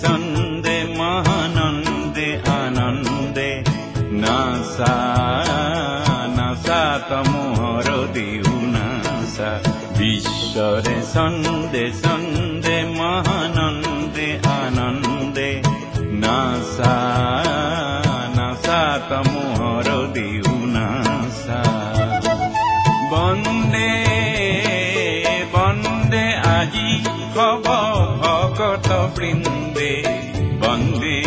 সন্দে মহানন্দে আনন্দে নাসা নাসা তমোহর দিউ নাসা বিশ্বরে সন্দে সন্দে মহানন্দে আনন্দে নাসা নাসা তমোহর দিউ নাসা বন্দে বন্দে আজি খব ভকত বৃন্দে বন্দে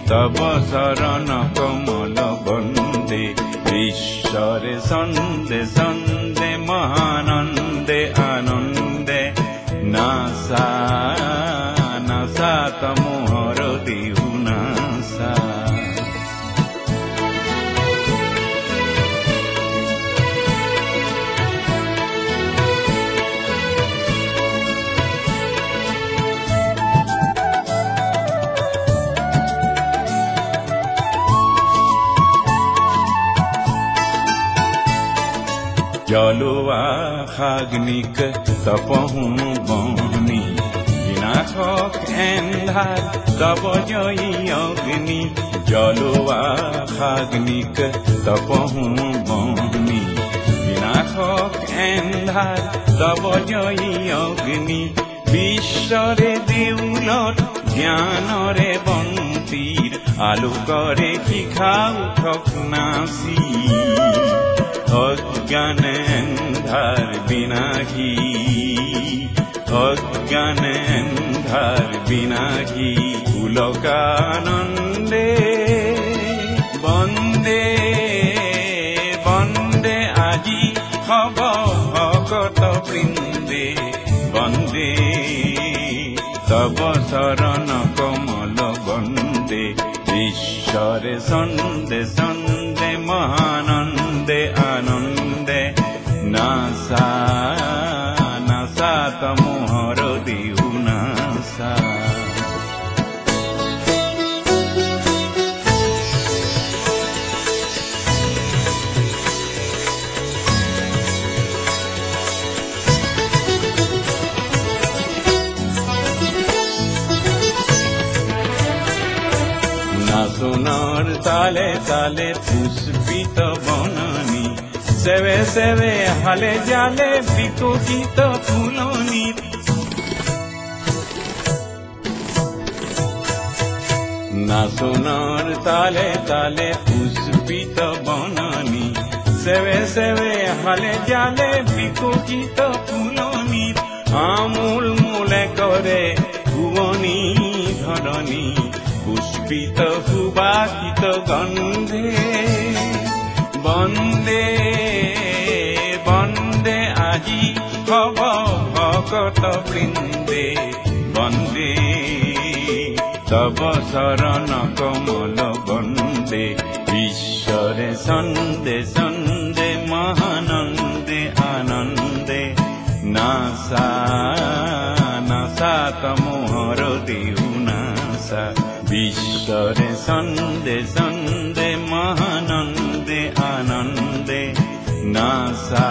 তব শরণ কমল বন্দে ঈশ্বরে সন্দে সন্দে মহানন্দে আনন্দে নাসা নাসা তমোহর দিউ নাসা জলোৱা খাগ্নিক তপহু বনি বিনাশক এন্ধাৰ তব জয়ী অগ্নি জলোৱা খাগ্নিক তপহু বনি বিনাশক এন্ধাৰ তব জয়ী অগ্নি বিশ্বৰে দেউলত জ্ঞানৰে বন্তিৰ আলোকৰে শিখা উঠক নাচি অজ্ঞান এন্ধাৰ বিনাশী অজ্ঞান এন্ধাৰ বিনাশী পুলকানন্দে বন্দে বন্দে আজি হব ভকত বৃন্দে বন্দে তব শৰণ কমল বন্দে ঈশ্বৰে সন্দে সন্দে মহানন্দে আনন্দে নাসা নাসা তমোহৰ দিউ নাসা নাচনৰ তালে তালে পুষ্পিত বননি সেবে সেবে হালে জালে বিকশিত ফুলনি নাচনৰ তালে তালে পুষ্পিত বননি সেবে সেবে হালে জালে বিকশিত ফুলনি আমূল মূলে কৰে ভুৱনী ধৰণী পুষ্পিত সুবাসিত গন্ধে বন্দে বন্দে আজি হব ভকত বৃন্দে বন্দে তব শৰণ কমল বন্দে ঈশ্বৰে সন্দে সন্দে মহানন্দে আনন্দে নাসা নাসা তমোহৰ দিউ নাসা ঈশ্বৰে সন্দে সন্দে মহানন্দে আনন্দে নাসা